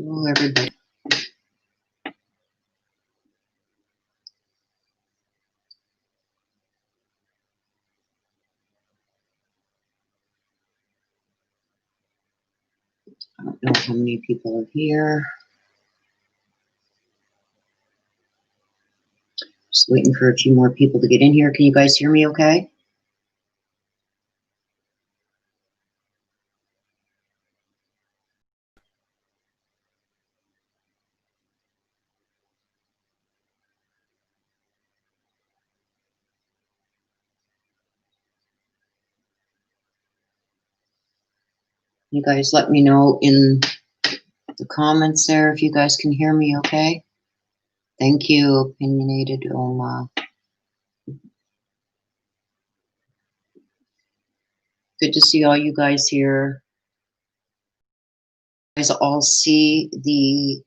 Hello, everybody. I don't know how many people are here. Just waiting for a few more people to get in here. Can you guys hear me okay? You guys let me know in the comments there if you guys can hear me okay. Thank you, Opinionated Oma. Good to see all you guys here. You guys all see the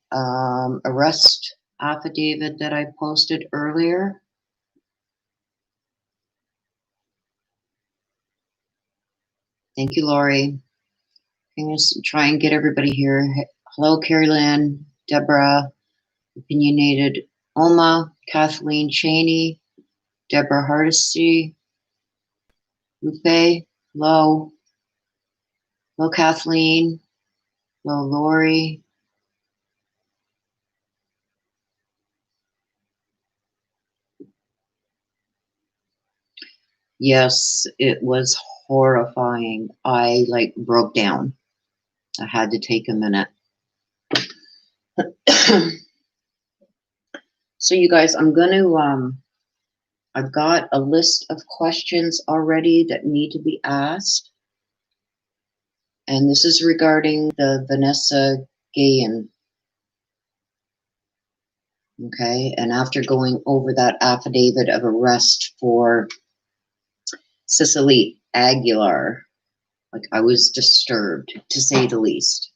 arrest affidavit that I posted earlier. Thank you, Lori. I'm going to try and get everybody here. Hello, Carrie Lynn, Deborah, Opinionated Oma, Kathleen Cheney, Deborah Hardesty, Lupe, hello. Hello, Kathleen. Hello, Lori. Yes, it was horrifying. I broke down. I had to take a minute. So you guys, I'm going to, I've got a list of questions already that need to be asked. And this is regarding the Vanessa Guillen. Okay, and after going over that affidavit of arrest for Cecily Aguilar, I was disturbed, to say the least.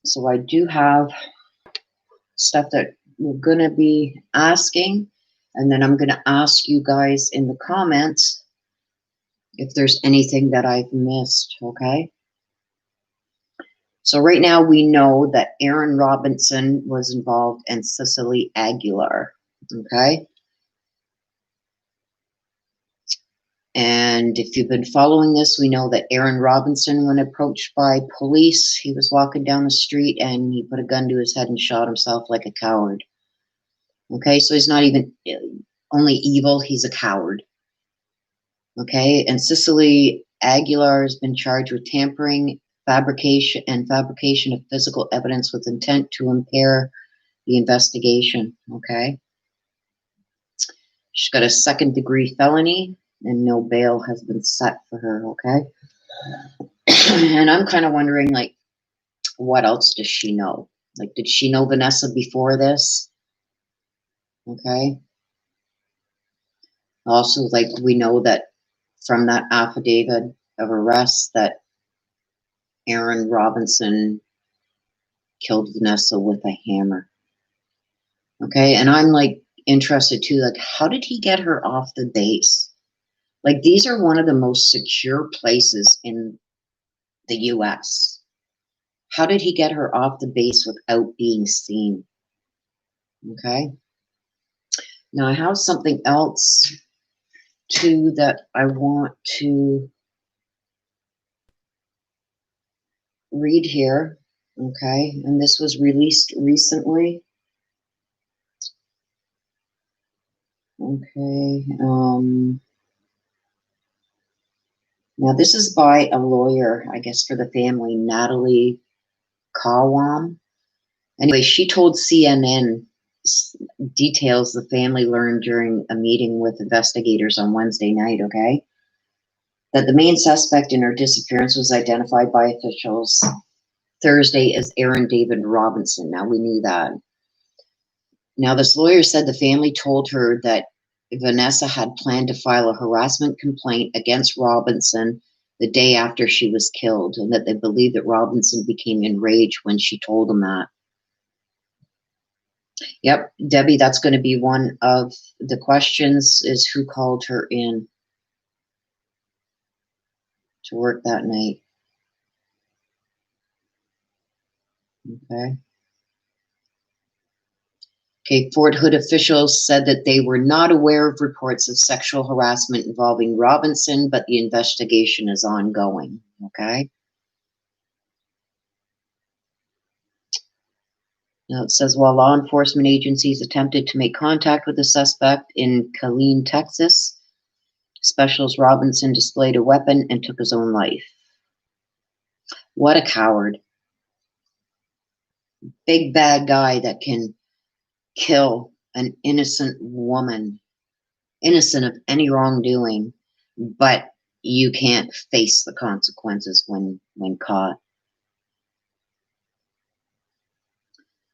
So I do have stuff that we're going to be asking, and then I'm going to ask you guys in the comments if there's anything that I've missed, okay? So right now we know that Aaron Robinson was involved and Cecily Aguilar, okay? And if you've been following this, we know that Aaron Robinson, when approached by police, he was walking down the street and he put a gun to his head and shot himself like a coward. Okay, so he's not even only evil, he's a coward. Okay, and Cecily Aguilar has been charged with tampering, fabrication of physical evidence with intent to impair the investigation. Okay, she's got a second-degree felony, and no bail has been set for her. Okay, and I'm kind of wondering, what else does she know? Did she know Vanessa before this? Okay. Also, we know that from that affidavit of arrest that Aaron Robinson killed Vanessa with a hammer. Okay, and I'm interested too, how did he get her off the base? These are one of the most secure places in the US. How did he get her off the base without being seen? Okay. Now I have something else too that I want to read here. Okay, and this was released recently. Okay, now this is by a lawyer, I guess, for the family, Natalie Kawam. Anyway, she told CNN details the family learned during a meeting with investigators on Wednesday night, okay? That the main suspect in her disappearance was identified by officials Thursday as Aaron David Robinson. Now, we knew that. Now, this lawyer said the family told her that Vanessa had planned to file a harassment complaint against Robinson the day after she was killed, and that they believed that Robinson became enraged when she told him that. Yep, Debbie, that's going to be one of the questions, is who called her in to work that night. Okay. Okay, Fort Hood officials said that they were not aware of reports of sexual harassment involving Robinson, but the investigation is ongoing. Okay. Now it says, while law enforcement agencies attempted to make contact with the suspect in Killeen, Texas, Specials Robinson displayed a weapon and took his own life. What a coward. Big bad guy that can kill an innocent woman, innocent of any wrongdoing, but you can't face the consequences when caught.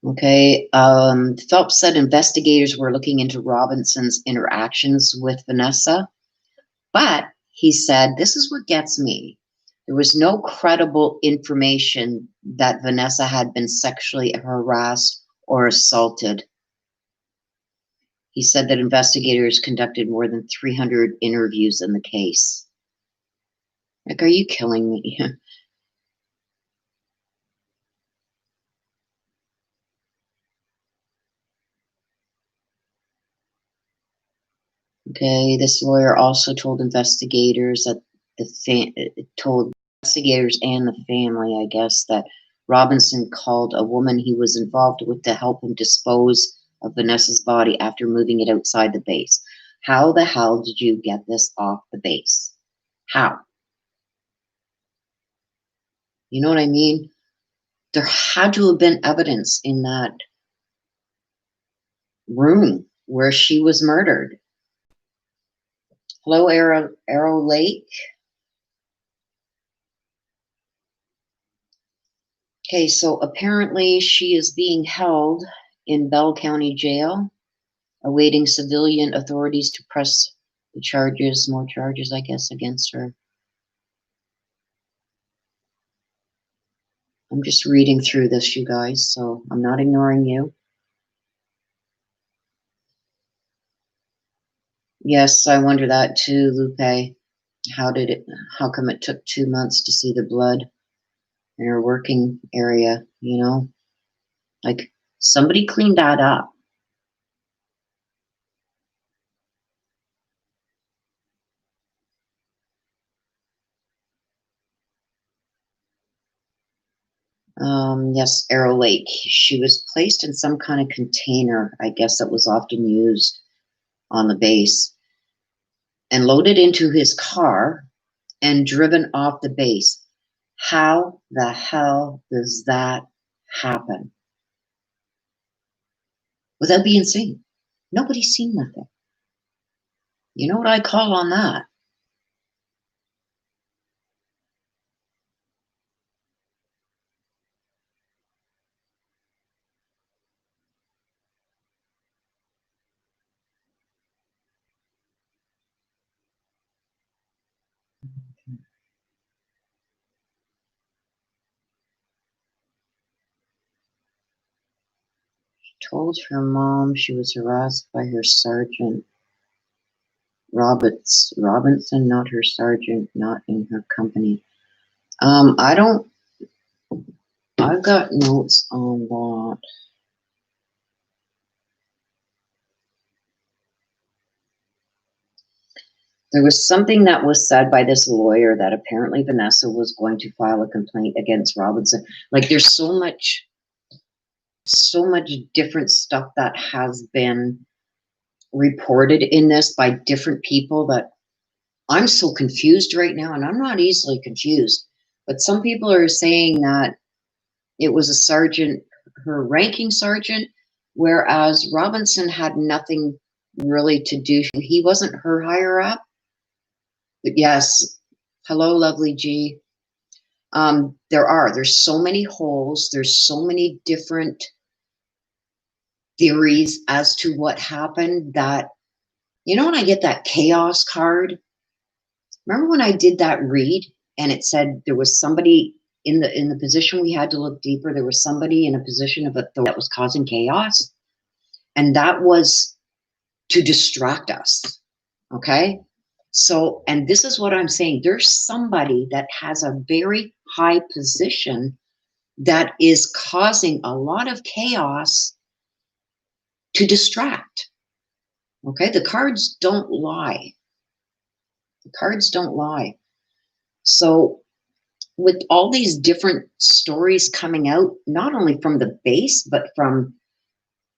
Okay, Phelps said investigators were looking into Robinson's interactions with Vanessa, but he said, this is what gets me. There was no credible information that Vanessa had been sexually harassed or assaulted. He said that investigators conducted more than 300 interviews in the case. Like, are you killing me? Okay, this lawyer also told investigators that told investigators and the family, I guess, that Robinson called a woman he was involved with to help him dispose of Vanessa's body after moving it outside the base. How the hell did you get this off the base? How? You know what I mean? There had to have been evidence in that room where she was murdered. Hello, Arrow Lake. Okay, so apparently she is being held in Bell County Jail, awaiting civilian authorities to press the charges, more charges, I guess, against her. I'm just reading through this, you guys, so I'm not ignoring you. Yes, I wonder that too, Lupe. How come it took 2 months to see the blood in her working area, you know? Like, somebody cleaned that up. Yes, Arrow Lake. She was placed in some kind of container, I guess, that was often used on the base, and loaded into his car and driven off the base. How the hell does that happen? Without being seen. Nobody's seen nothing. You know what I call on that? Told her mom she was harassed by her sergeant. Robinson, not her sergeant, not in her company. I've got notes on that. There was something that was said by this lawyer that apparently Vanessa was going to file a complaint against Robinson. Like, there's so much different stuff that has been reported in this by different people that I'm so confused right now, and I'm not easily confused. But some people are saying that it was a sergeant, her ranking sergeant, whereas Robinson had nothing really to do. He wasn't her higher up. But yes, hello, lovely G. There's so many holes. There's so many different theories as to what happened that, you know, when I get that chaos card, remember when I did that read and it said there was somebody in the position we had to look deeper, there was somebody in a position of authority that was causing chaos, and that was to distract us. Okay, so, and this is what I'm saying, there's somebody that has a very high position that is causing a lot of chaos to distract. Okay, the cards don't lie. The cards don't lie. So with all these different stories coming out, not only from the base, but from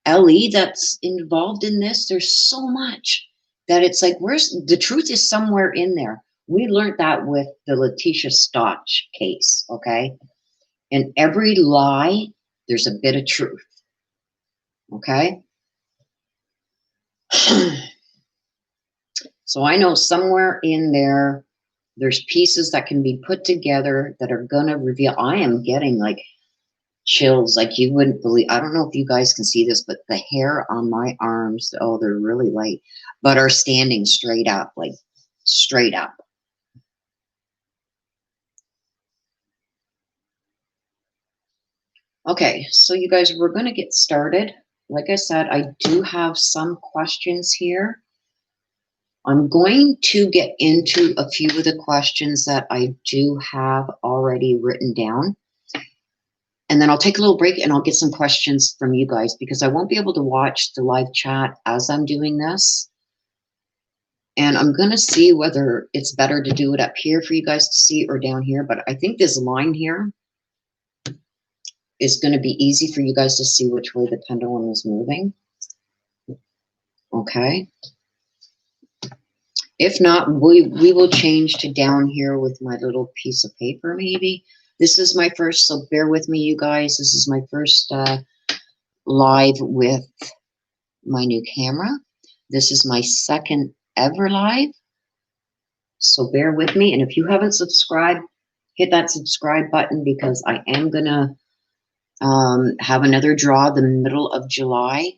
LE that's involved in this, there's so much that it's like, where's the truth is somewhere in there. We learned that with the Letitia Stotch case, okay? In every lie, there's a bit of truth, okay? So I know somewhere in there, there's pieces that can be put together that are gonna reveal. I am getting like chills like you wouldn't believe. I don't know if you guys can see this, but the hair on my arms, oh, they're really light, but are standing straight up, like straight up. Okay, so you guys, we're going to get started. Like I said, I do have some questions here. I'm going to get into a few of the questions that I do have already written down. And then I'll take a little break and I'll get some questions from you guys because I won't be able to watch the live chat as I'm doing this. And I'm going to see whether it's better to do it up here for you guys to see or down here. But I think this line here is going to be easy for you guys to see which way the pendulum is moving. Okay. If not, we will change to down here with my little piece of paper maybe. This is my first, so bear with me, you guys. This is my first live with my new camera. This is my second ever live. So bear with me. And if you haven't subscribed, hit that subscribe button because I am going to have another draw the middle of July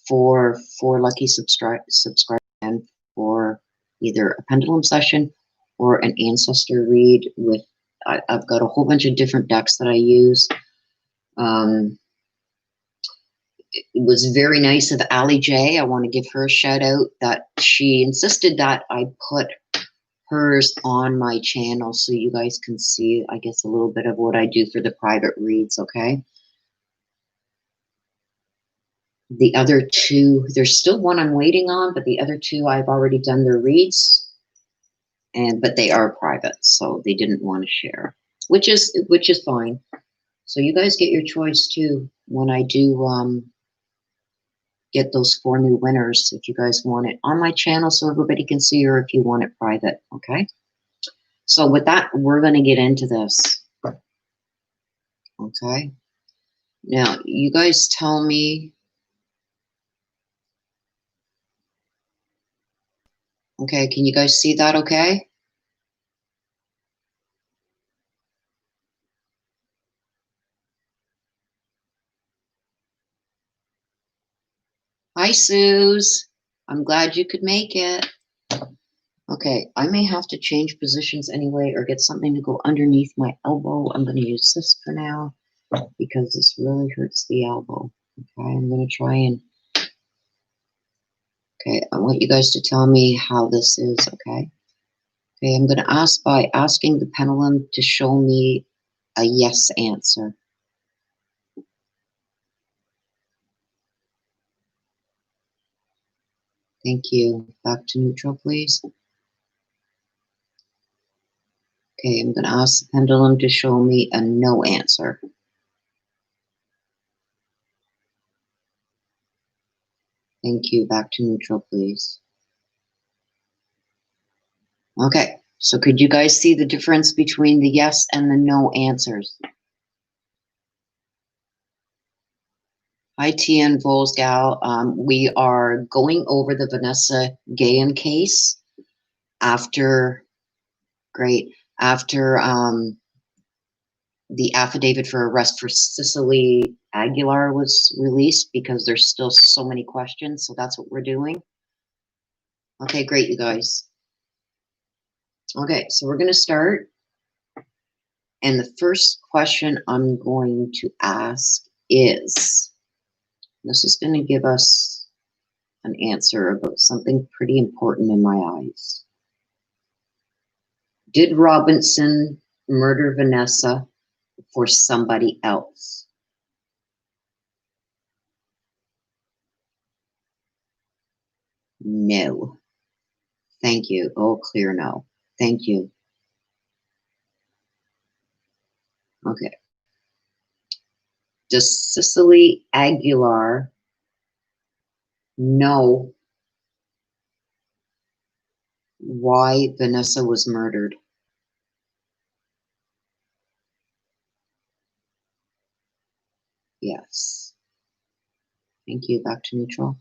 for 4 lucky subscribers and for either a pendulum session or an ancestor read with, I've got a whole bunch of different decks that I use. It was very nice of Ali J. I want to give her a shout out that she insisted that I put hers on my channel so you guys can see, I guess, a little bit of what I do for the private reads, okay? The other two, there's still one I'm waiting on, but the other two I've already done their reads, but they are private, so they didn't want to share, which is fine. So you guys get your choice too when I do get those 4 new winners, if you guys want it on my channel so everybody can see, or if you want it private, okay? So with that, we're going to get into this, okay? Now, you guys tell me. Okay, can you guys see that okay? Hi, Suze. I'm glad you could make it. Okay, I may have to change positions anyway or get something to go underneath my elbow. I'm going to use this for now because this really hurts the elbow. Okay, I'm going to try and... Okay, I want you guys to tell me how this is, okay? Okay, I'm going to ask by asking the pendulum to show me a yes answer. Thank you. Back to neutral, please. Okay, I'm going to ask the pendulum to show me a no answer. Thank you. Back to neutral, please. Okay, so could you guys see the difference between the yes and the no answers? Hi, TN Volsgal. We are going over the Vanessa Guillen case after, after the affidavit for arrest for Cecily Aguilar was released because there's still so many questions, so that's what we're doing. Okay, great, you guys. Okay, so we're going to start. And the first question I'm going to ask is, this is going to give us an answer about something pretty important in my eyes. Did Robinson murder Vanessa for somebody else? No. Thank you. Oh, clear no. Thank you. Okay. Does Cecily Aguilar know why Vanessa was murdered? Yes. Thank you. Back to neutral.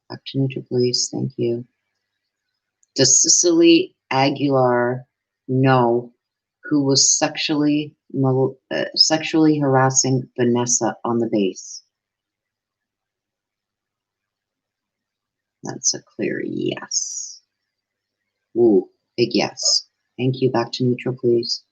Back to neutral, please. Thank you. Does Cecily Aguilar know who was sexually harassing Vanessa on the base? That's a clear yes. Ooh, big yes. Thank you. Back to neutral, please.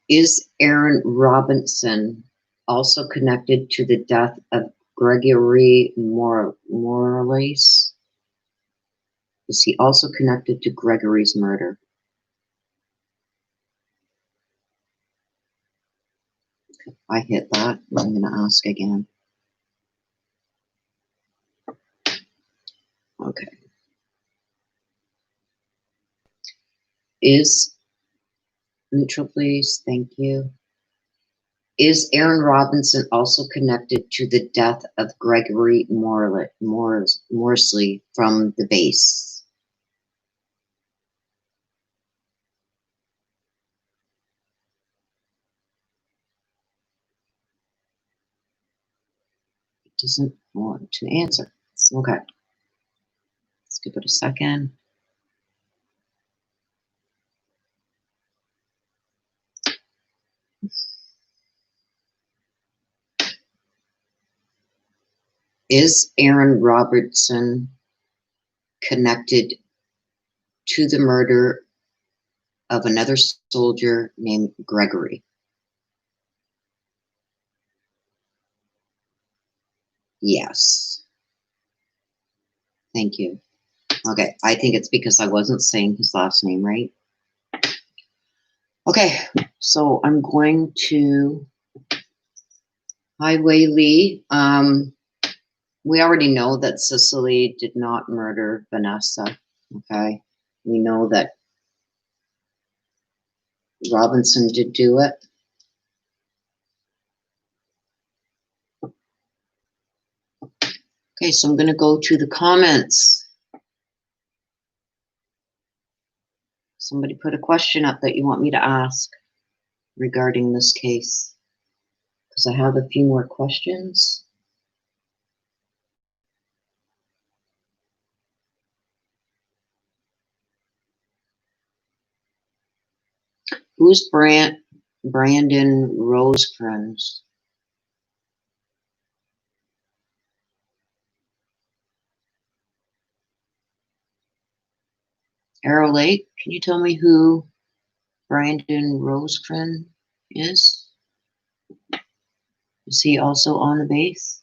Is Aaron Robinson also connected to the death of Gregory Morales? Is he also connected to Gregory's murder? I hit that. I'm going to ask again. Okay. Is neutral, please? Thank you. Is Aaron Robinson also connected to the death of Gregory Morsley from the base? It doesn't want to answer. Okay. Let's give it a second. Is Aaron Robertson connected to the murder of another soldier named Gregory? Yes. Thank you. Okay, I think it's because I wasn't saying his last name right. Okay, so I'm going to Highway Lee. We already know that Cecily did not murder Vanessa. Okay, we know that Robinson did do it. Okay, so I'm going to go to the comments. Somebody put a question up that you want me to ask regarding this case, because I have a few more questions. Who's Brandon Rosecrans? Arrow Lake, can you tell me who Brandon Rosecrans is? Is he also on the base?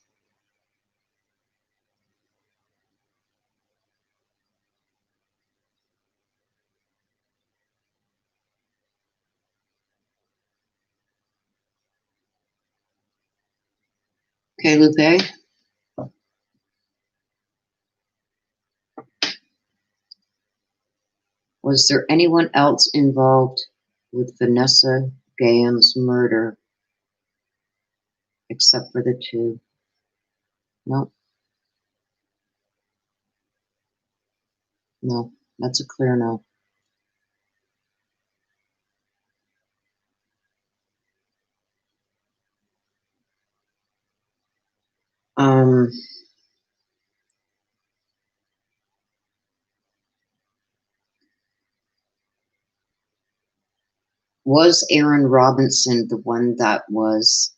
Okay, Lupe. Was there anyone else involved with Vanessa Guillen's murder except for the two? No. No, that's a clear no. Was Aaron Robinson the one that was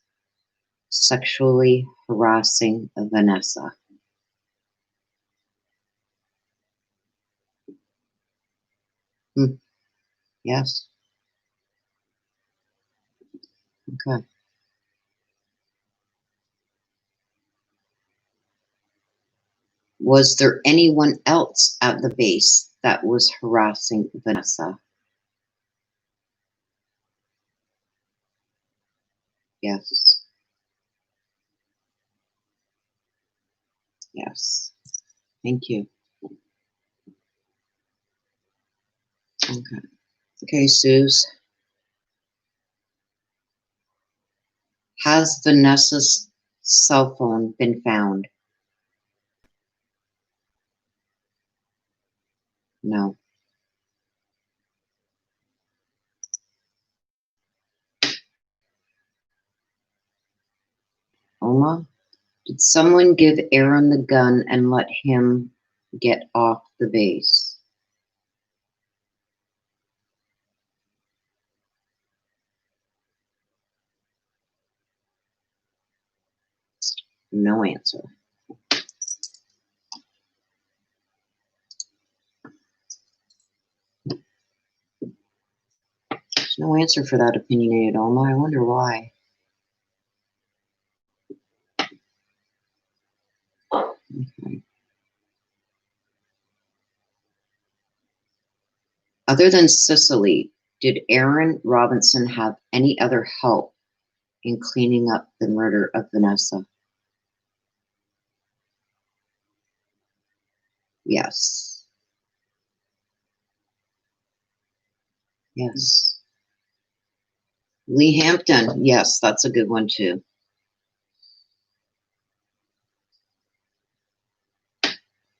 sexually harassing Vanessa? Yes. Okay. Was there anyone else at the base that was harassing Vanessa? Yes. Yes. Thank you. Okay. Okay, Suze. Has Vanessa's cell phone been found? No. Oma? Did someone give Aaron the gun and let him get off the base? No answer. There's no answer for that opinionated Oma. I wonder why. Okay. Other than Cecily, did Aaron Robinson have any other help in cleaning up the murder of Vanessa? Yes. Yes. Lee Hampton. Yes, that's a good one too.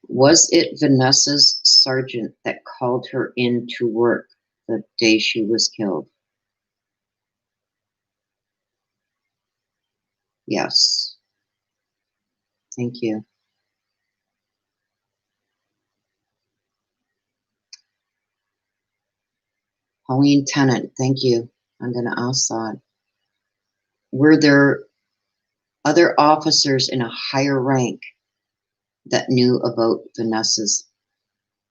Was it Vanessa's sergeant that called her in to work the day she was killed? Yes. Thank you. Pauline Tennant, thank you. I'm going to ask that. Were there other officers in a higher rank that knew about Vanessa's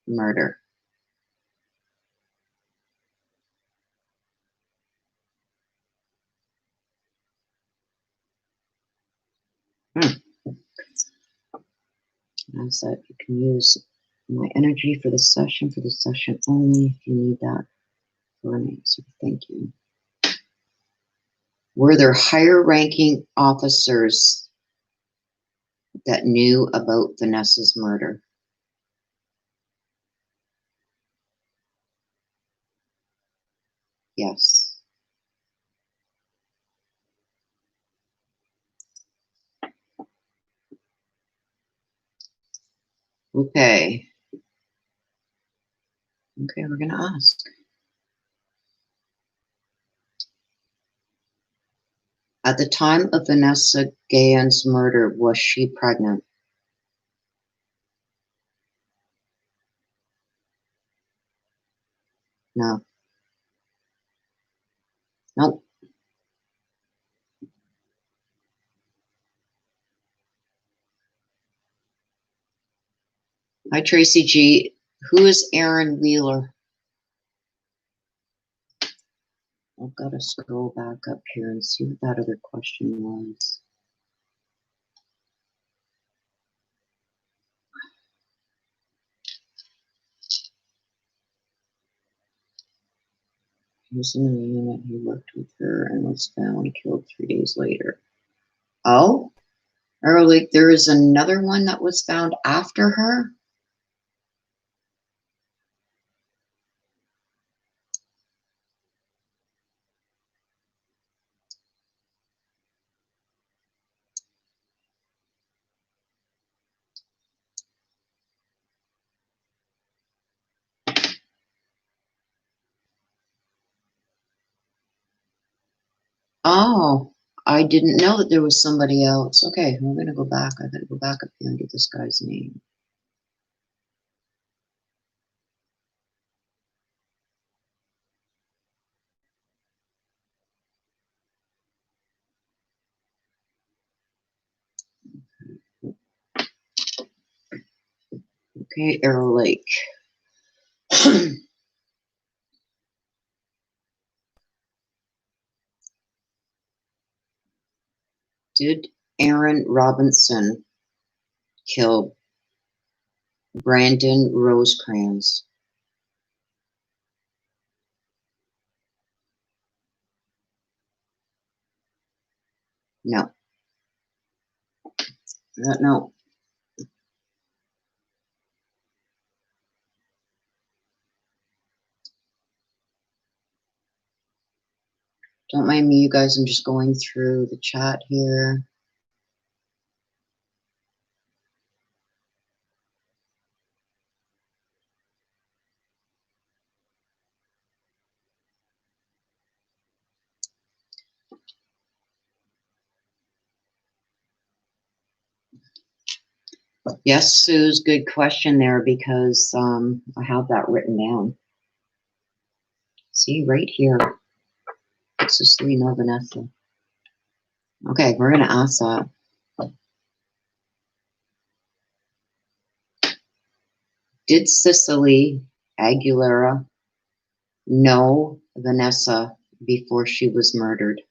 murder? I said you can use my energy for the session only if you need that for an answer. Thank you. Were there higher ranking officers that knew about Vanessa's murder? Yes. Okay. Okay, we're going to ask. At the time of Vanessa Guillen's murder, was she pregnant? No. Nope. Hi, Tracy G. Who is Aaron Wheeler? I've got to scroll back up here and see what that other question was. He was in the unit. He worked with her and was found killed 3 days later. Oh? Or like there is another one that was found after her? Oh, I didn't know that there was somebody else. Okay, we're going to go back. I got to go back up here and get this guy's name. Okay, Arrow Lake. Did Aaron Robinson kill Brandon Rosecrans. No. No. Don't mind me, you guys. I'm just going through the chat here. Yes, Sue's good question there, because I have that written down. See, right here. Cecily Vanessa. Okay, we're going to ask that. Did Cecily Aguilar know Vanessa before she was murdered?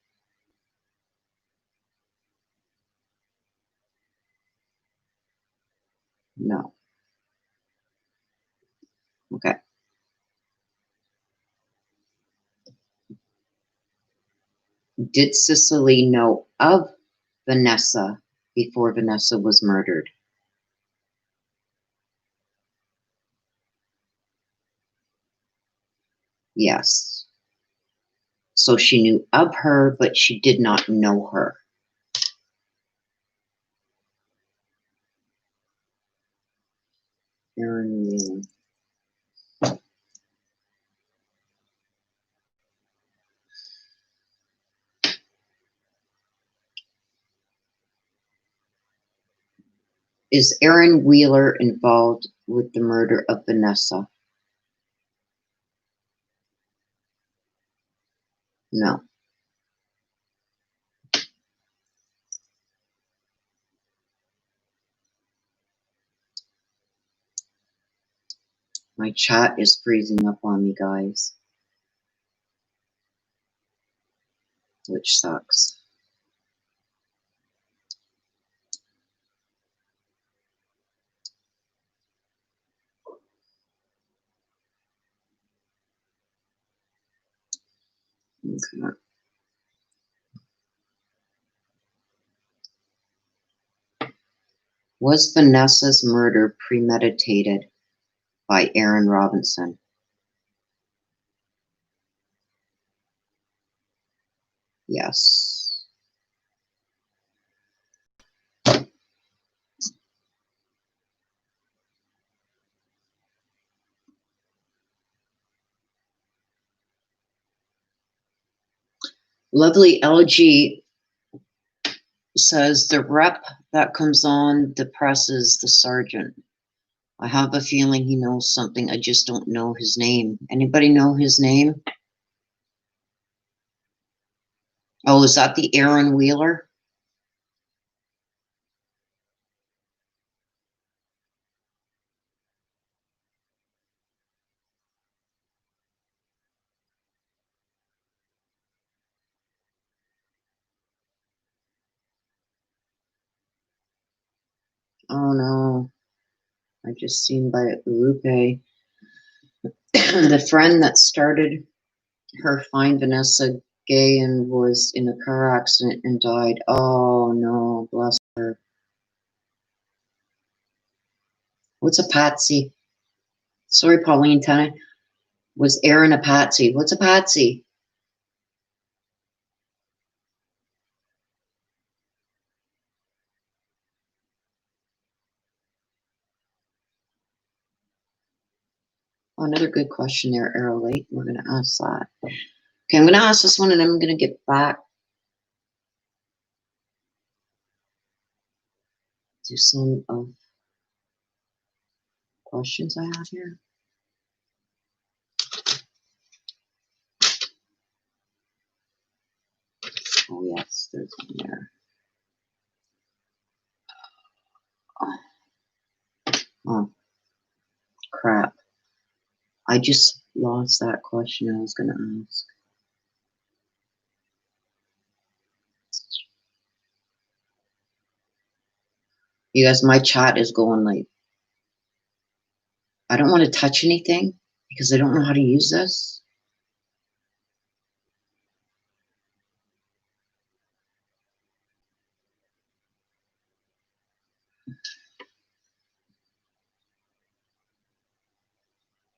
No. Okay. Did Cecily know of Vanessa before Vanessa was murdered? Yes. So she knew of her, but she did not know her. Aaron, is Aaron Wheeler involved with the murder of Vanessa? No. My chat is freezing up on me, guys, which sucks. Okay. Was Vanessa's murder premeditated by Aaron Robinson? Yes. Lovely LG says the rep that comes on depresses the sergeant. I have a feeling he knows something. I just don't know his name. Anybody know his name? Oh, is that the Aaron Wheeler? Oh no. I just seen by Lupe. The friend that started her find Vanessa gay and was in a car accident and died. Oh no, bless her. What's a patsy? Sorry, Pauline Tennant. Was Aaron a patsy? What's a patsy? Oh, another good question there, Arrow Lake. We're going to ask that. Okay, I'm going to ask this one and I'm going to get back to some of questions I have here. Oh, yes, there's one there. Oh, crap. I just lost that question I was going to ask. You guys, my chat is going like I don't want to touch anything because I don't know how to use this.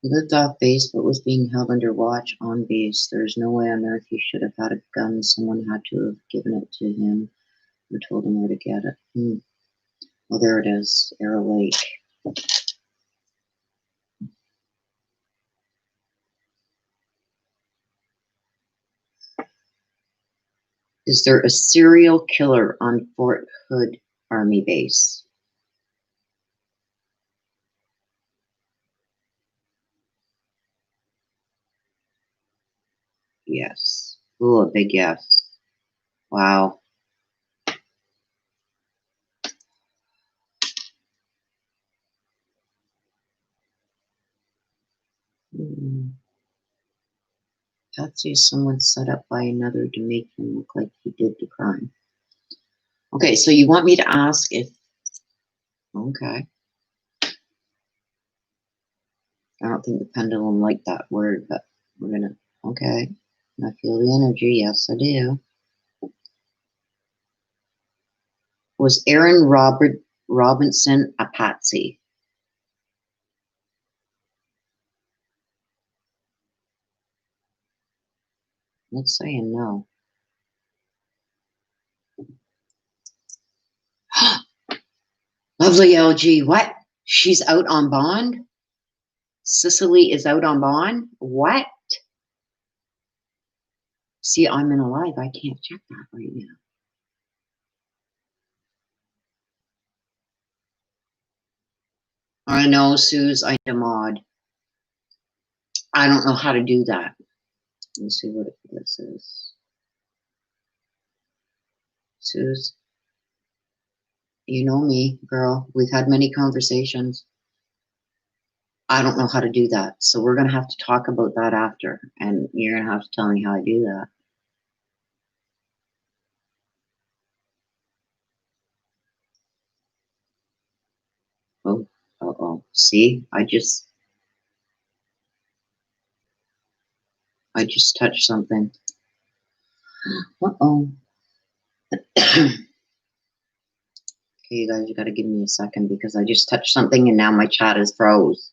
He lived off base but was being held under watch on base. There's no way on earth he should have had a gun. Someone had to have given it to him or told him where to get it. Well, there it is, Arrow Lake. Is there a serial killer on Fort Hood Army Base? Yes. Ooh, a big yes. Wow. Patsy is someone set up by another to make him look like he did the crime. Okay, so you want me to ask if... Okay. I don't think the pendulum liked that word, but we're gonna... Okay. I feel the energy. Yes, I do. Was Aaron Robinson a patsy? Let's say a no. Lovely LG. What? She's out on bond? Cecily is out on bond? What? See, I'm in a live. I can't check that right now. I know, Suze. I am mod. I don't know how to do that. Let me see what this is. Suze, you know me, girl. We've had many conversations. I don't know how to do that. So we're going to have to talk about that after. And you're going to have to tell me how I do that. Oh, uh-oh. See, I just touched something. Uh-oh. Okay, you guys, you got to give me a second because I just touched something and now my chat is froze.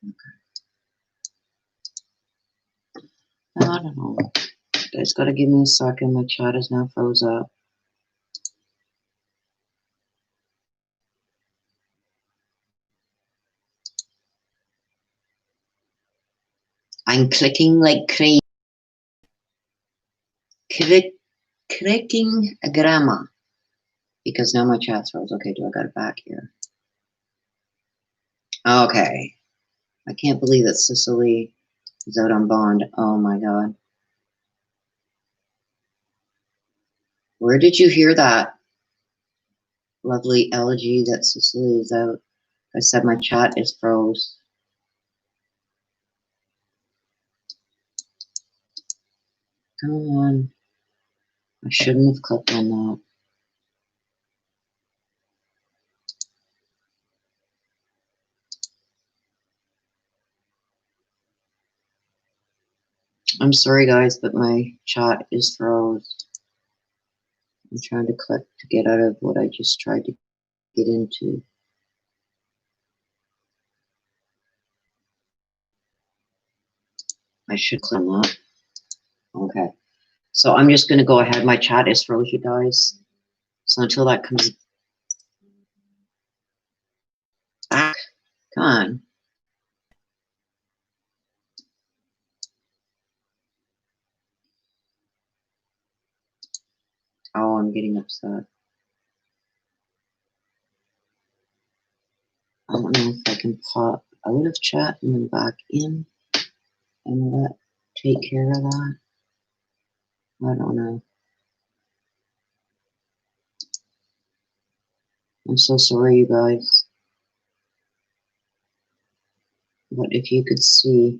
Okay. I don't know. You guys got to give me a second. My chat is now froze up. I'm clicking like crazy. Clicking a grammar. Because now my chat's froze. Okay, do I got it back here? Okay. I can't believe that Cecily is out on bond. Oh my God. Where did you hear that? Lovely elegy that Cecily is out. I said my chat is froze. Come on. I shouldn't have clicked on that. I'm sorry guys, but my chat is froze. I'm trying to click to get out of what I just tried to get into. I should click on that. Okay. So I'm just going to go ahead. My chat is froze, you guys. So until that comes back, come on. Oh, I'm getting upset. I don't know if I can pop out of chat and then back in and take care of that. I don't know. I'm so sorry, you guys. But if you could see,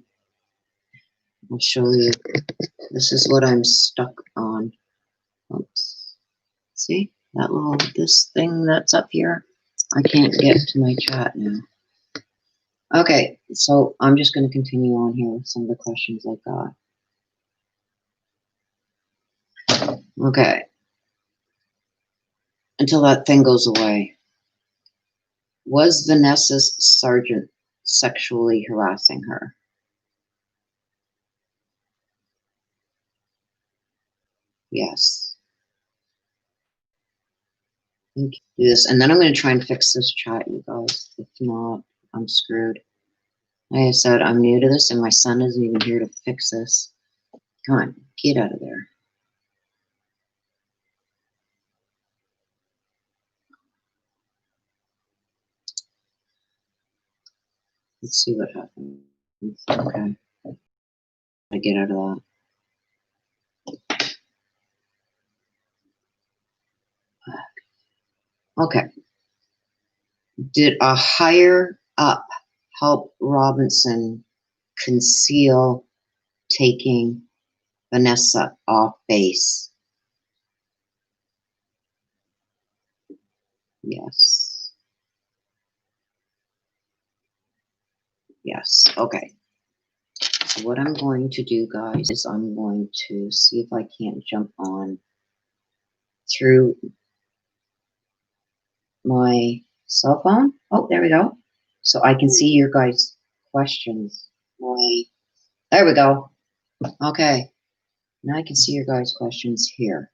I'll show you. This is what I'm stuck on. Oops. See? that little, this thing that's up here. I can't get to my chat now. Okay, so I'm just going to continue on here with some of the questions I got. Okay. Until that thing goes away. Was Vanessa's sergeant sexually harassing her? Yes. Do this, and then I'm going to try and fix this chat, you guys. If not, I'm screwed. Like I said, I'm new to this, and my son isn't even here to fix this. Come on, get out of there. Let's see what happens. Okay. I get out of that. Okay. Did a higher up help Robinson conceal taking Vanessa off base? Yes. Yes. Okay. So what I'm going to do, guys, is I'm going to see if I can't jump on through my cell phone. Oh, there we go. So I can see your guys' questions. There we go. Okay. Now I can see your guys' questions here.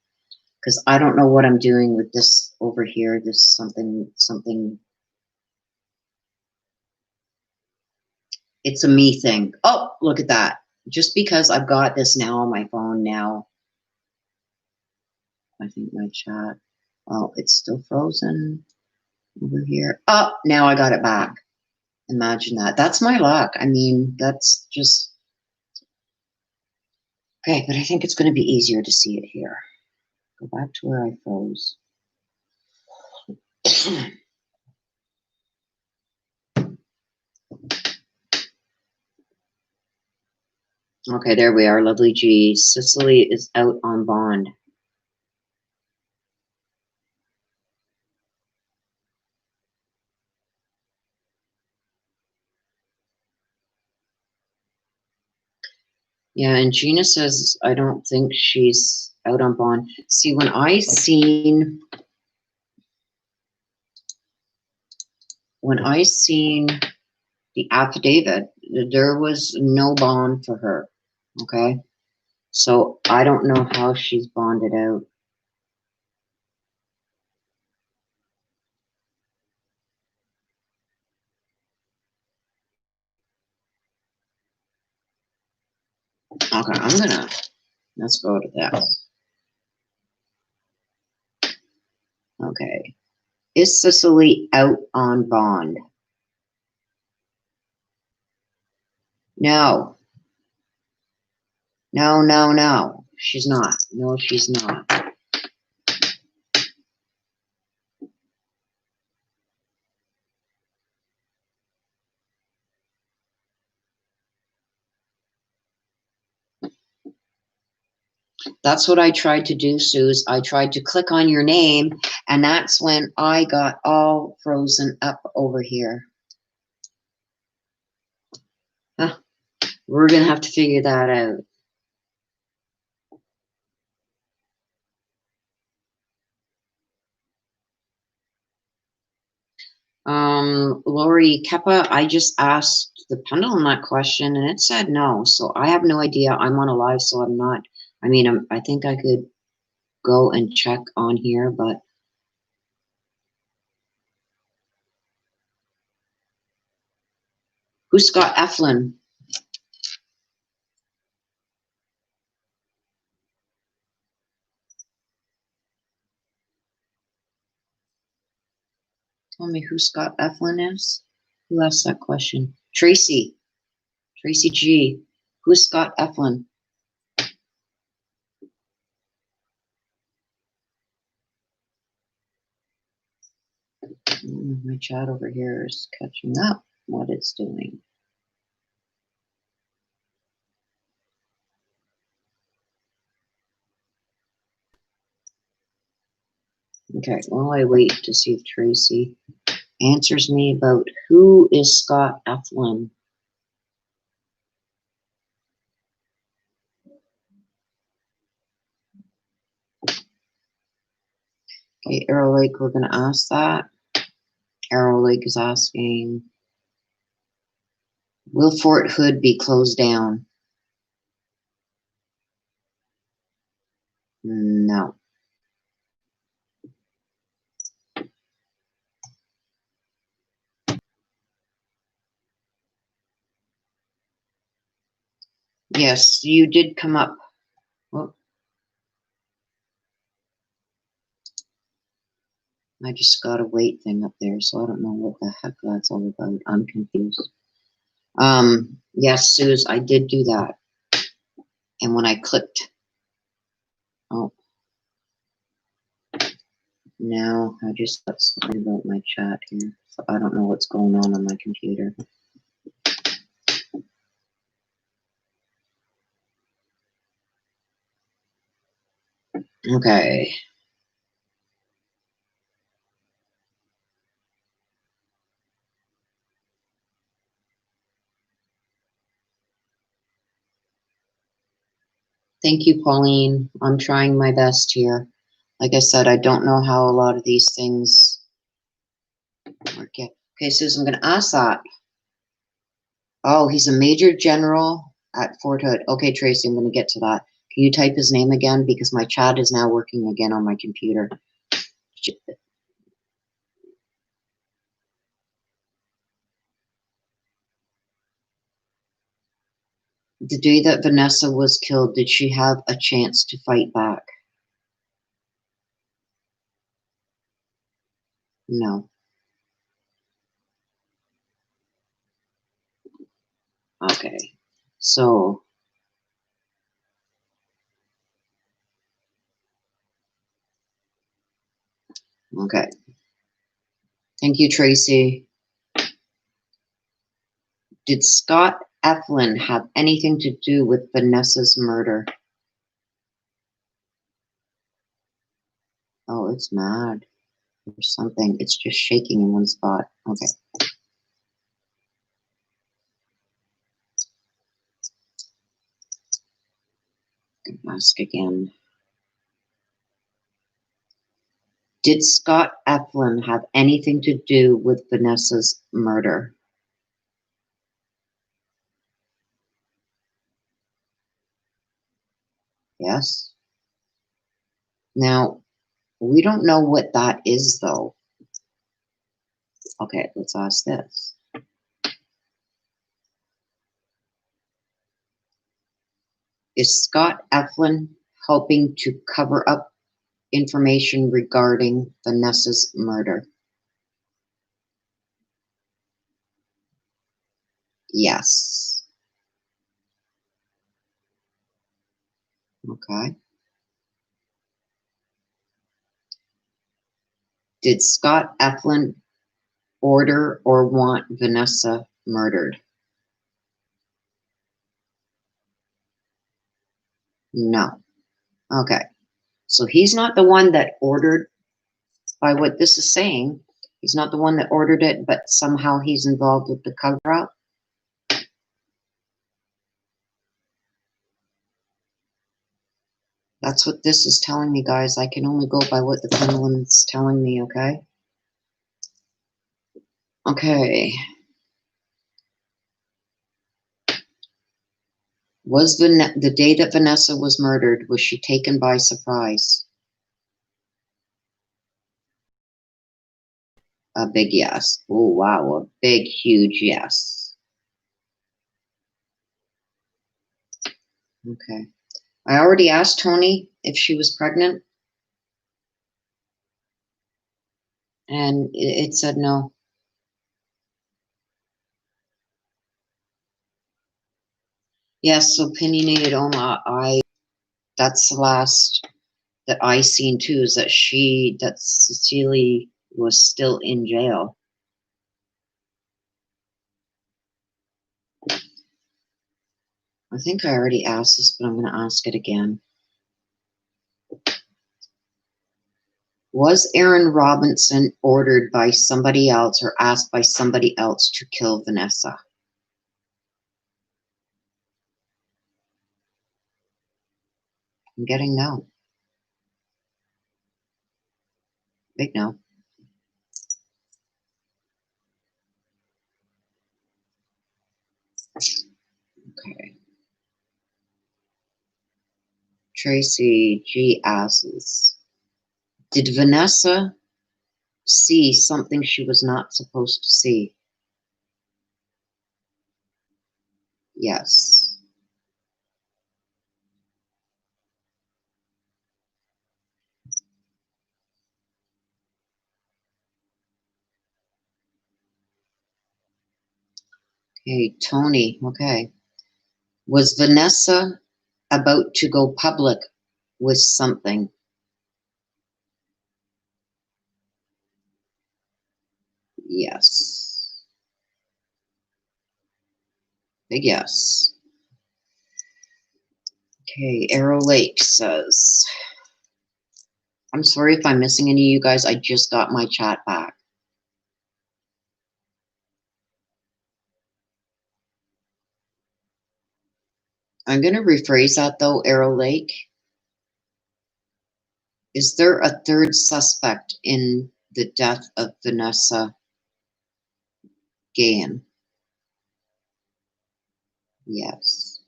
Because I don't know what I'm doing with this over here. This something. It's a me thing. Oh, look at that. Just because I've got this now on my phone now. I think my chat. Oh, it's still frozen over here. Oh, now I got it back. Imagine that. That's my luck. I mean, that's just... Okay, but I think it's going to be easier to see it here. Go back to where I froze. Okay, there we are. Lovely G. Cecily is out on bond. Yeah, and Gina says, I don't think she's out on bond. See, when I seen the affidavit, there was no bond for her. Okay, so I don't know how she's bonded out. Okay, let's go to that. Okay, is Cecily out on bond? No. No. She's not. No, she's not. That's what I tried to do, Suze. I tried to click on your name, and that's when I got all frozen up over here. Huh. We're going to have to figure that out. Lori Keppa, I just asked the pendulum that question, and it said no. So I have no idea. I'm on a live, so I'm not. I mean, I think I could go and check on here, but who's Scott Eflin? Tell me who Scott Eflin is. Who asked that question? Tracy G. Who's Scott Eflin? My chat over here is catching up what it's doing. Okay, while I wait to see if Tracy answers me about who is Scott Eflin. Okay, Arrow Lake, we're going to ask that. Arrow Lake is asking, will Fort Hood be closed down? No. Yes, you did come up. Oh, I just got a wait thing up there, so I don't know what the heck that's all about. I'm confused. Yes, Suze, I did do that. And when I clicked, oh, now I just got something about my chat here. So I don't know what's going on my computer. Okay. Thank you, Pauline. I'm trying my best here. Like I said, I don't know how a lot of these things work yet. Okay, Susan, I'm going to ask that. Oh, he's a major general at Fort Hood. Okay, Tracy, I'm going to get to that. Can you type his name again? Because my chat is now working again on my computer. The day that Vanessa was killed, did she have a chance to fight back? No. Okay. So, okay. Thank you, Tracy. Did Scott Eflin have anything to do with Vanessa's murder? Oh, it's mad or something. It's just shaking in one spot. Okay. Ask again. Did Scott Eflin have anything to do with Vanessa's murder? Yes. Now, we don't know what that is, though. Okay, let's ask this. Is Scott Eflin helping to cover up information regarding Vanessa's murder? Yes. Okay. Did Scott Eflin order or want Vanessa murdered? No. Okay. So he's not the one that ordered, by what this is saying. He's not the one that ordered it, but somehow he's involved with the cover-up. That's what this is telling me, guys. I can only go by what the pendulum is telling me, okay? Okay. Was the day that Vanessa was murdered, was she taken by surprise? A big yes. Oh, wow. A big, huge yes. Okay. I already asked Tony if she was pregnant, and it said no. Yes, so opinionated Oma, that's the last that I seen too, is that Cecily was still in jail. I think I already asked this, but I'm going to ask it again. Was Aaron Robinson ordered by somebody else or asked by somebody else to kill Vanessa? I'm getting no. Big no. Okay. Tracy G asks, did Vanessa see something she was not supposed to see? Yes. Okay, Tony, okay. Was Vanessa about to go public with something? Yes. Big yes. Okay, Arrow Lake says, I'm sorry if I'm missing any of you guys. I just got my chat back. I'm going to rephrase that though, Arrow Lake. Is there a third suspect in the death of Vanessa Guillen? Yes.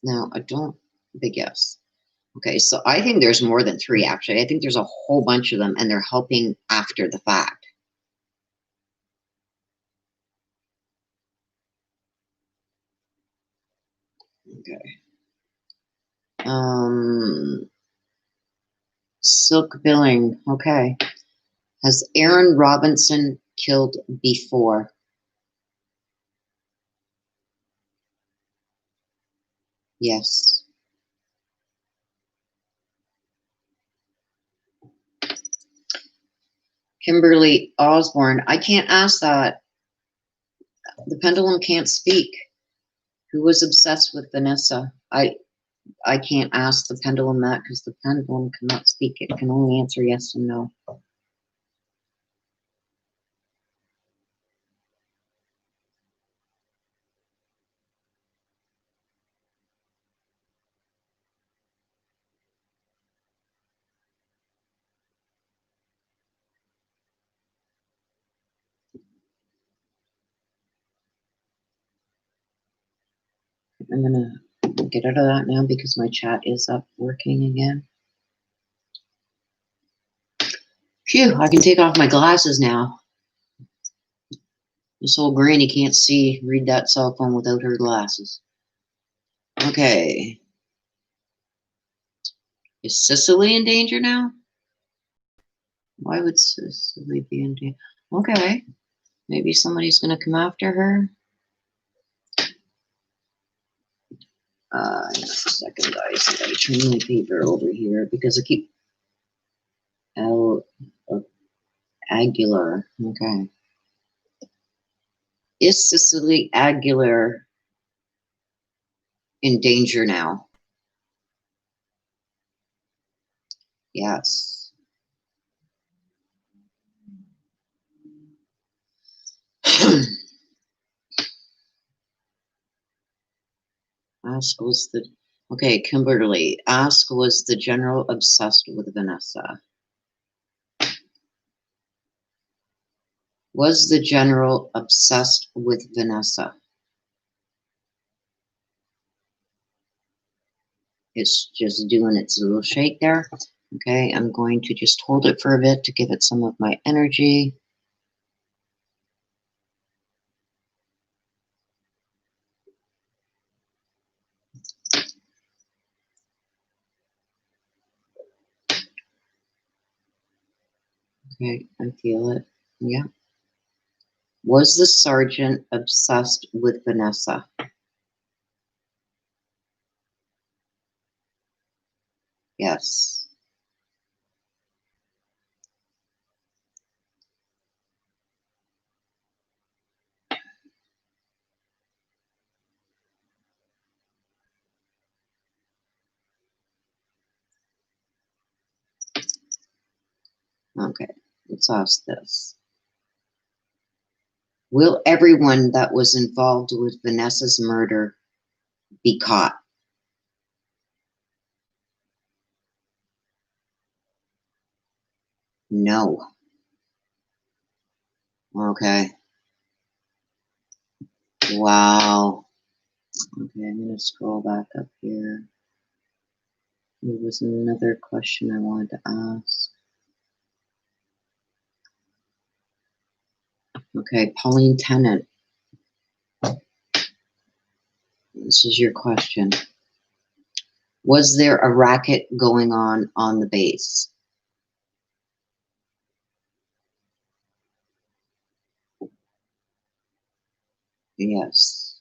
No, I don't. Big yes. Okay, so I think there's more than three, actually. I think there's a whole bunch of them, and they're helping after the fact. Okay. Silk Billing. Okay. Has Aaron Robinson killed before? Yes. Kimberly Osborne. I can't ask that. The pendulum can't speak. Who was obsessed with Vanessa? I can't ask the pendulum that because the pendulum cannot speak. It can only answer yes and no. I'm gonna get out of that now because my chat is up working again. Phew, I can take off my glasses now. This old granny can't read that cell phone without her glasses. Okay. Is Cecily in danger now? Why would Cecily be in danger? Okay. Maybe somebody's going to come after her. Just a second, guys. I gotta turn my paper over here because I keep Aguilar. Okay. Is Cecily Aguilar in danger now? Yes. Ask was the okay, Kimberly. Ask was the general obsessed with Vanessa. Was the general obsessed with Vanessa? It's just doing its little shake there. Okay, I'm going to just hold it for a bit to give it some of my energy. Okay, I feel it. Yeah. Was the sergeant obsessed with Vanessa? Yes. Okay, let's ask this. Will everyone that was involved with Vanessa's murder be caught? No. Okay. Wow. Okay, I'm going to scroll back up here. There was another question I wanted to ask. Okay, Pauline Tennant. This is your question. Was there a racket going on the base? Yes.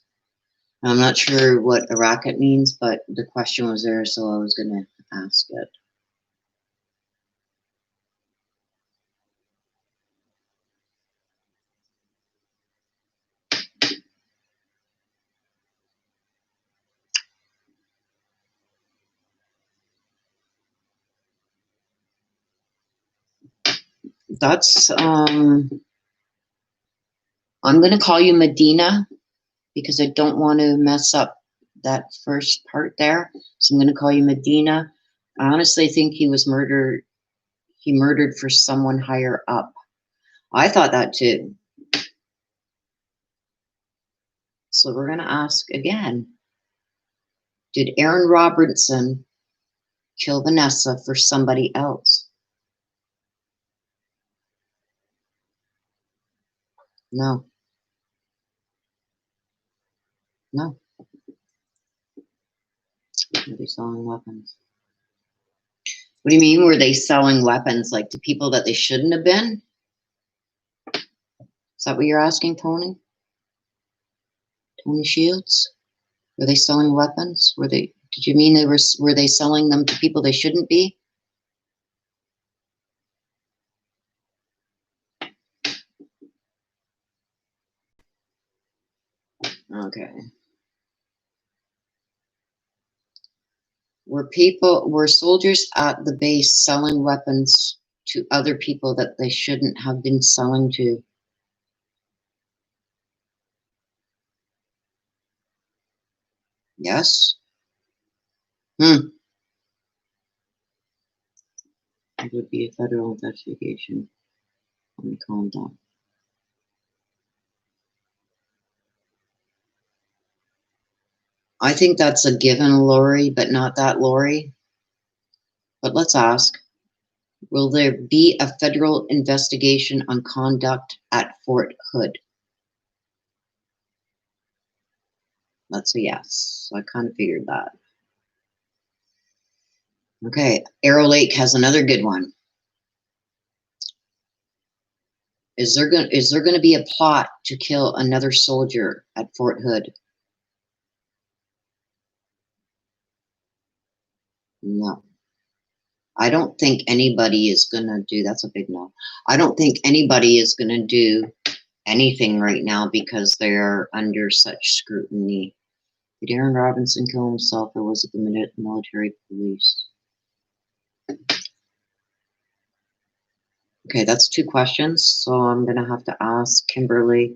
I'm not sure what a racket means, but the question was there, so I was going to ask it. That's, I'm going to call you Medina because I don't want to mess up that first part there. So I'm going to call you Medina. I honestly think he was murdered. He murdered for someone higher up. I thought that too. So we're going to ask again. Did Aaron Robertson kill Vanessa for somebody else? No. No. Were they selling weapons? What do you mean, were they selling weapons like to people that they shouldn't have been? Is that what you're asking, Tony? Tony Shields? Were they selling weapons? Did you mean were they selling them to people they shouldn't be? Okay. Were soldiers at the base selling weapons to other people that they shouldn't have been selling to? Yes? It would be a federal investigation. Let me calm down. I think that's a given, Lori, but not that Lori. But let's ask. Will there be a federal investigation on conduct at Fort Hood? That's a yes. I kind of figured that. Okay, Arrow Lake has another good one. Is there going to be a plot to kill another soldier at Fort Hood? No. I don't think anybody is going to do, that's a big no. I don't think anybody is going to do anything right now because they're under such scrutiny. Did Aaron Robinson kill himself, or was it the military police? Okay, that's two questions, so I'm going to have to ask Kimberly.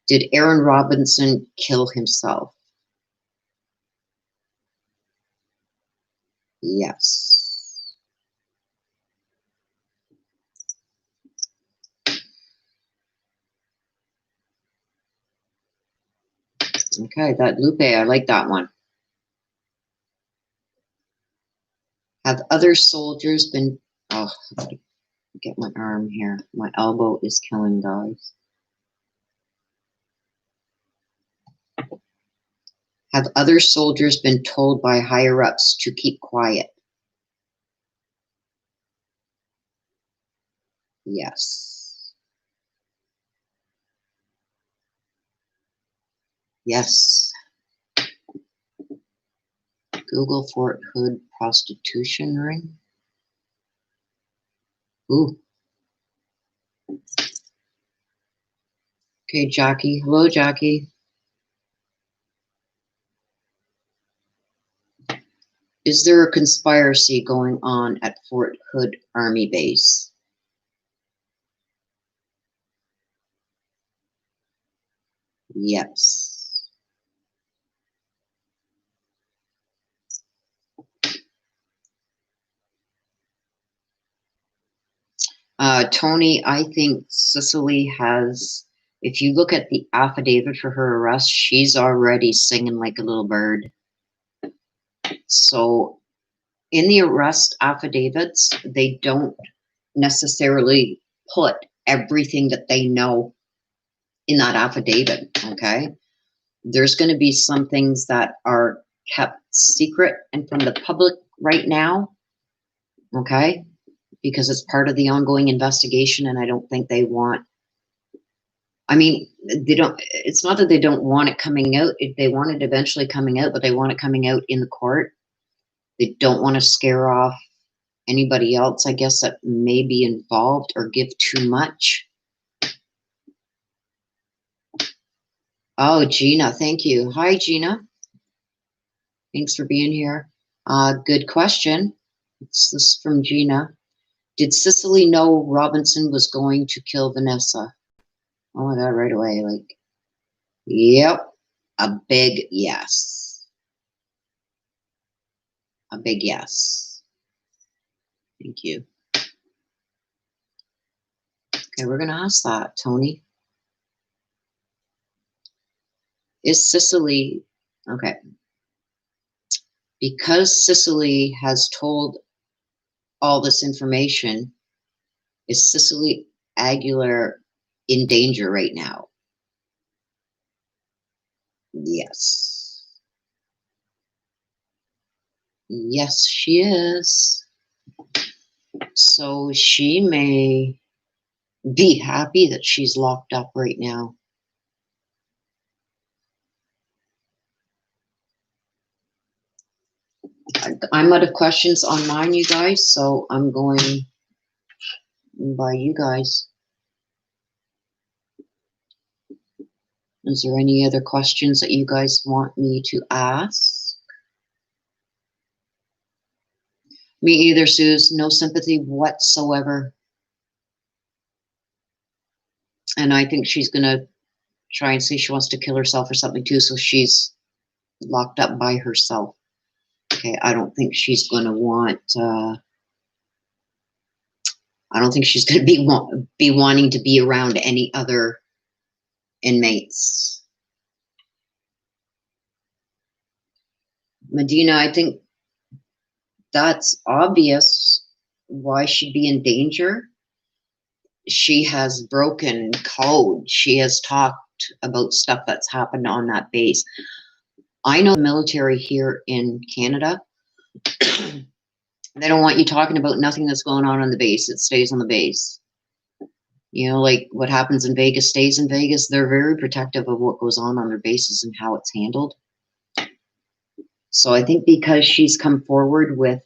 Did Aaron Robinson kill himself? Yes. Okay, that Lupe, I like that one. Have other soldiers been, oh, I gotta get my arm here. My elbow is killing, guys. Have other soldiers been told by higher-ups to keep quiet? Yes. Yes. Google Fort Hood prostitution ring. Ooh. Okay, Jackie. Hello, Jackie. Is there a conspiracy going on at Fort Hood Army Base? Yes. Tony, I think Cecily has, if you look at the affidavit for her arrest, she's already singing like a little bird. So in the arrest affidavits, they don't necessarily put everything that they know in that affidavit, okay? There's going to be some things that are kept secret and from the public right now, okay? Because it's part of the ongoing investigation, and I don't think they want, I mean, they don't, it's not that they don't want it coming out. If they want it eventually coming out, but they want it coming out in the court. They don't want to scare off anybody else, I guess, that may be involved or give too much. Oh, Gina, thank you. Hi, Gina. Thanks for being here. Good question. This is from Gina. Did Cecily know Robinson was going to kill Vanessa? Oh my God, right away. Like, yep, a big yes. A big yes. Thank you. Okay, we're going to ask that, Tony. Is Cecily, okay, because Cecily has told all this information, is Cecily Aguilar in danger right now? Yes. Yes, she is. So she may be happy that she's locked up right now. I'm out of questions on mine, you guys, so I'm going by you guys. Is there any other questions that you guys want me to ask? Me either, Suze. No sympathy whatsoever. And I think she's going to try and say she wants to kill herself or something too, so she's locked up by herself. Okay, I don't think she's going to want, I don't think she's going to be wanting to be around any other inmates. Medina, I think that's obvious why she'd be in danger. She has broken code. She has talked about stuff that's happened on that base. I know the military here in Canada, they don't want you talking about nothing that's going on the base. It stays on the base. You know, like what happens in Vegas stays in Vegas. They're very protective of what goes on their bases and how it's handled. So I think because she's come forward with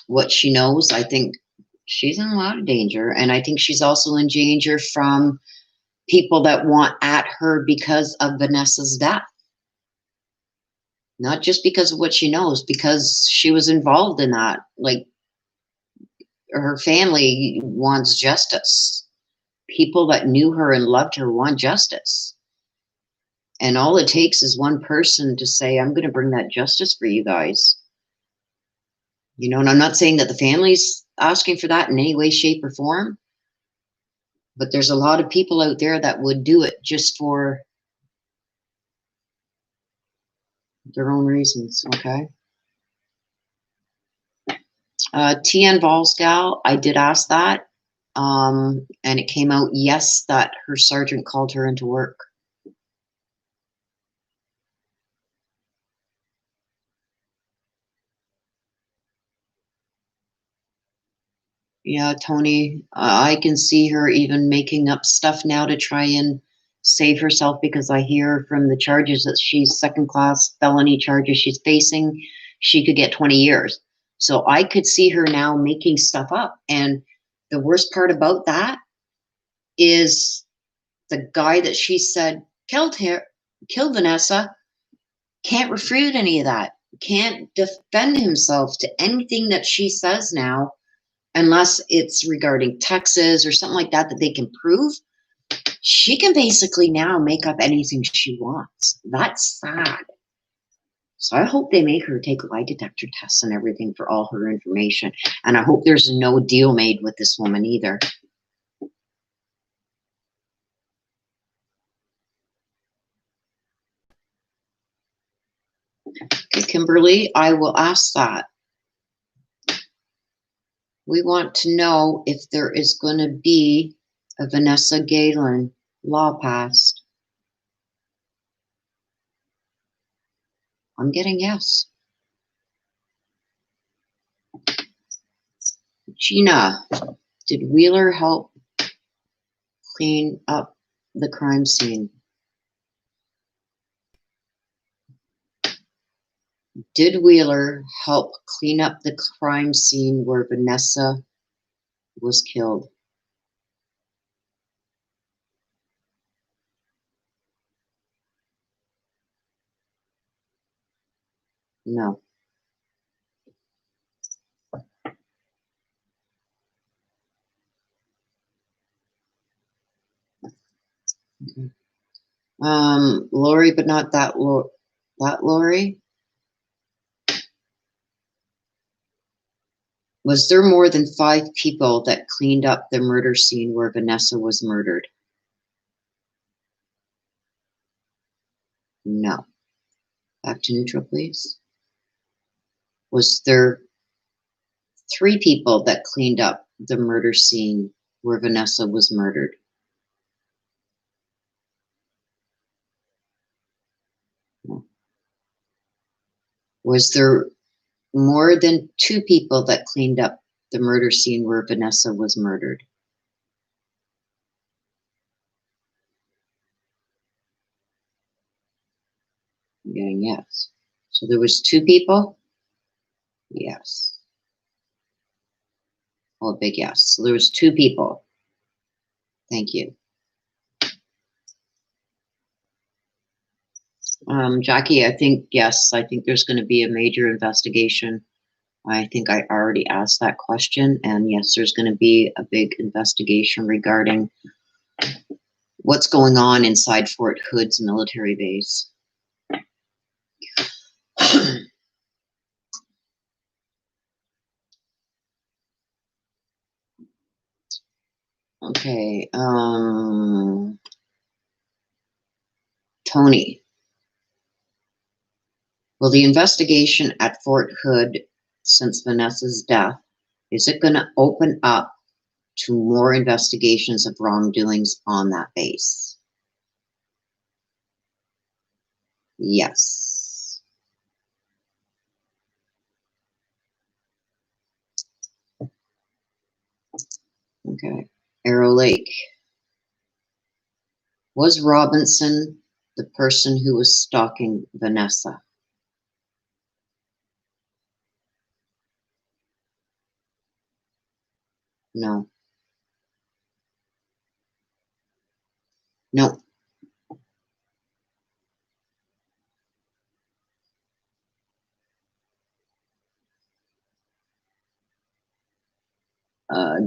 what she knows, I think she's in a lot of danger. And I think she's also in danger from people that want at her because of Vanessa's death. Not just because of what she knows, because she was involved in that. Like, her family wants justice. People that knew her and loved her want justice. And all it takes is one person to say, I'm going to bring that justice for you guys. You know, and I'm not saying that the family's asking for that in any way, shape, or form. But there's a lot of people out there that would do it just for their own reasons, okay? TN Volsgal, I did ask that. And it came out, yes, that her sergeant called her into work. Yeah, Tony, I can see her even making up stuff now to try and save herself, because I hear from the charges that she's second-class felony charges she's facing, she could get 20 years. So I could see her now making stuff up. And the worst part about that is the guy that she said killed Vanessa can't refute any of that. can't defend himself to anything that she says now, unless it's regarding Texas or something like that they can prove. She can basically now make up anything she wants. That's sad. So I hope they make her take lie detector tests and everything for all her information. And I hope there's no deal made with this woman either. Okay, Kimberly, I will ask that. We want to know if there is going to be a Vanessa Guillen law passed. I'm getting yes. Gina, did Wheeler help clean up the crime scene? Did Wheeler help clean up the crime scene where Vanessa was killed? No. Okay. Lori, but not that Lori. Was there more than 5 people that cleaned up the murder scene where Vanessa was murdered? No. Back to neutral, please. Was there 3 people that cleaned up the murder scene where Vanessa was murdered? No. Was there more than 2 people that cleaned up the murder scene where Vanessa was murdered? I'm getting yes. So there was 2 people? Yes. Oh, a big yes. So there was 2 people. Thank you. Jackie, I think, yes, I think there's going to be a major investigation. I think I already asked that question, and yes, there's going to be a big investigation regarding what's going on inside Fort Hood's military base. Okay, Tony. Will the investigation at Fort Hood since Vanessa's death, is it going to open up to more investigations of wrongdoings on that base? Yes. Okay. Arrow Lake. Was Robinson the person who was stalking Vanessa? No. No.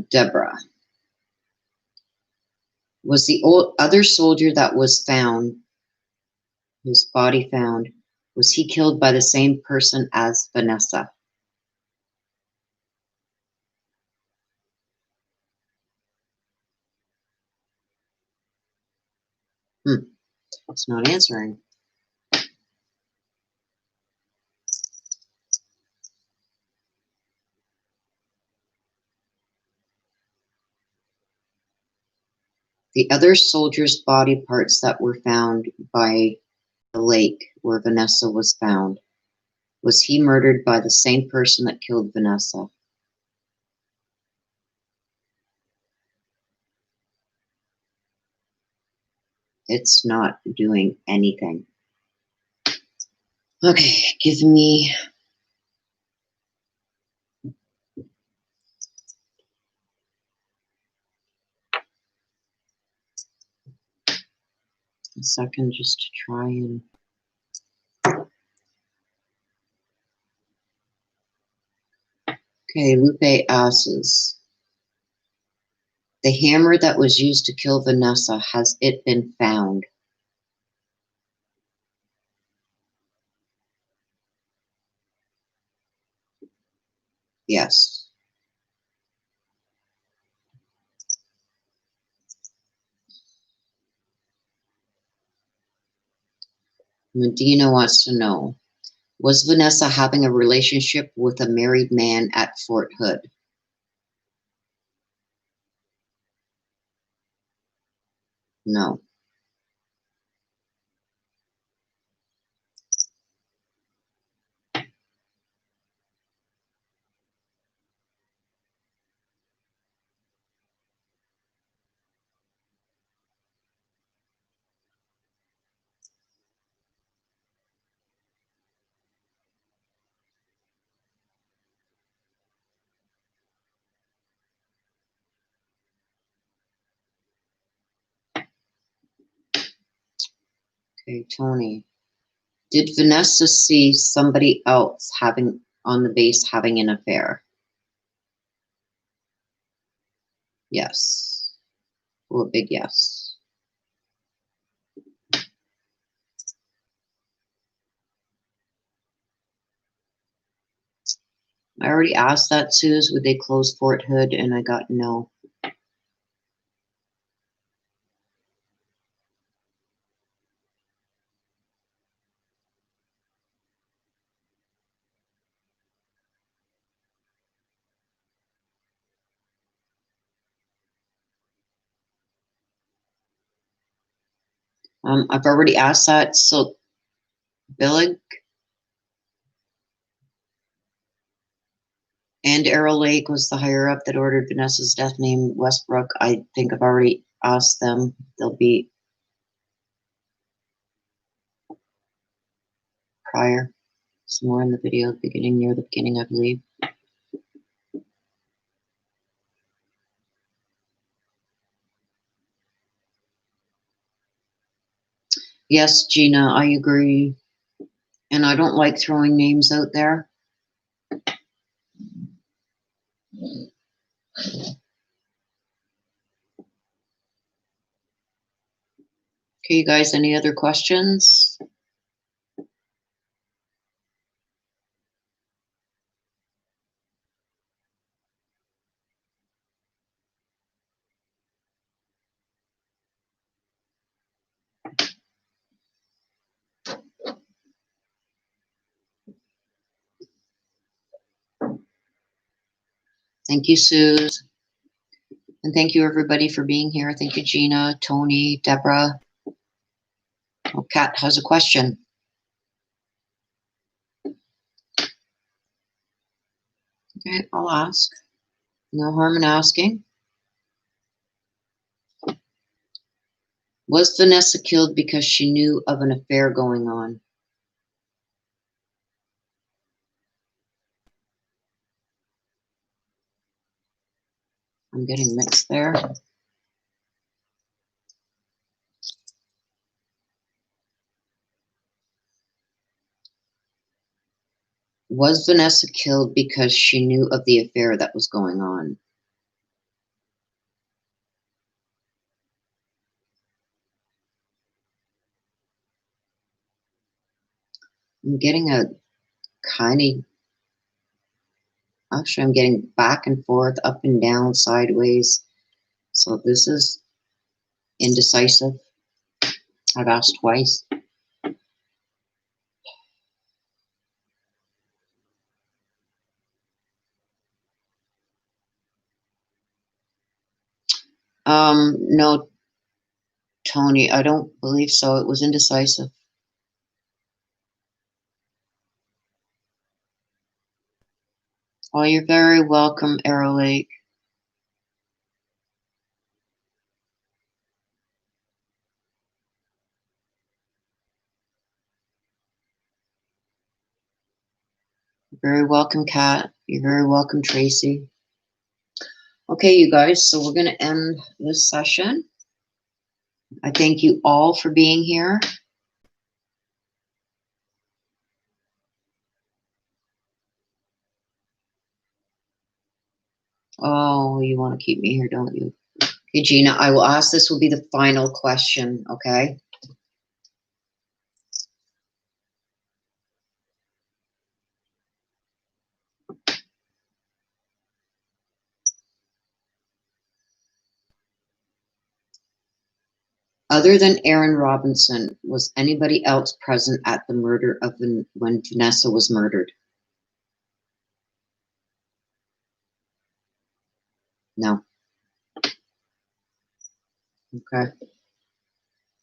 Deborah. Was the other soldier that was found, his body found, was he killed by the same person as Vanessa? It's not answering. The other soldier's body parts that were found by the lake where Vanessa was found, was he murdered by the same person that killed Vanessa? It's not doing anything. Okay, give me a second just to try and Okay, Lupe asks, the hammer that was used to kill Vanessa, has it been found? Yes. Medina wants to know, was Vanessa having a relationship with a married man at Fort Hood? No. Okay, Tony. Did Vanessa see somebody else having on the base having an affair? Yes. Well, a big yes. I already asked that, Suze, would they close Fort Hood, and I got no. I've already asked that, so Billig and Arrow Lake was the higher up that ordered Vanessa's death name, Westbrook. I think I've already asked them. They'll be prior, somewhere in the video, beginning, near the beginning, I believe. Yes, Gina, I agree. And I don't like throwing names out there. Okay, you guys, any other questions? Thank you, Suze. And thank you, everybody, for being here. Thank you, Gina, Tony, Deborah. Oh, Kat has a question. Okay, I'll ask. No harm in asking. Was Vanessa killed because she knew of an affair going on? I'm getting mixed there. Was Vanessa killed because she knew of the affair that was going on? I'm getting a kind of, actually, I'm getting back and forth, up and down, sideways. So this is indecisive. I've asked twice. No, Tony, I don't believe so. It was indecisive. Oh, you're very welcome, Arrow Lake. You're very welcome, Kat. You're very welcome, Tracy. Okay, you guys, so we're going to end this session. I thank you all for being here. Oh, you want to keep me here, don't you? Okay, Gina, I will ask, this will be the final question, okay? Other than Aaron Robinson, was anybody else present at the murder of when Vanessa was murdered? No. Okay.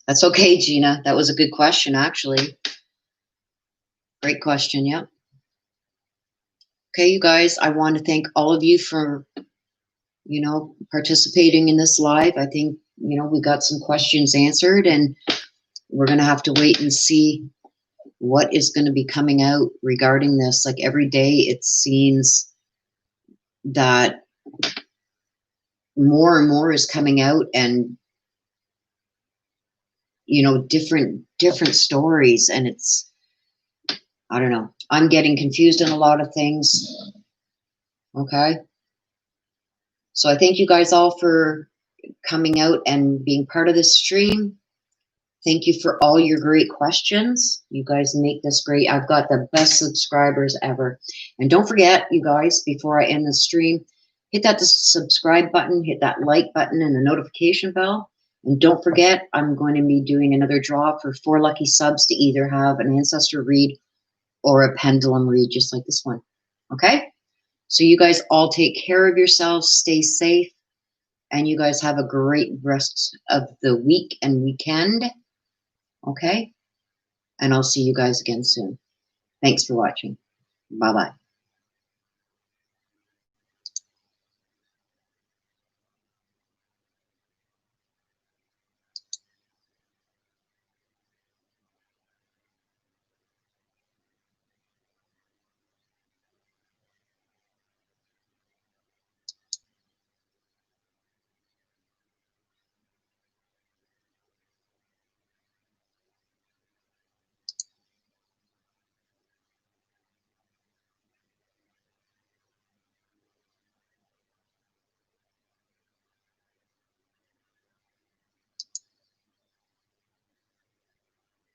That's okay, Gina. That was a good question, actually. Great question, yeah. Okay, you guys, I want to thank all of you for, participating in this live. I think, we got some questions answered, and we're going to have to wait and see what is going to be coming out regarding this. Like every day, it seems that more and more is coming out, and different stories, and it's, I don't know, I'm getting confused in a lot of things. Okay, so I thank you guys all for coming out and being part of this stream. Thank you for all your great questions. You guys make this great. I've got the best subscribers ever. And don't forget, you guys, before I end the stream, hit that subscribe button, hit that like button and the notification bell. And don't forget, I'm going to be doing another draw for 4 lucky subs to either have an ancestor read or a pendulum read, just like this one. Okay? So you guys all take care of yourselves, stay safe, and you guys have a great rest of the week and weekend. Okay? And I'll see you guys again soon. Thanks for watching. Bye-bye.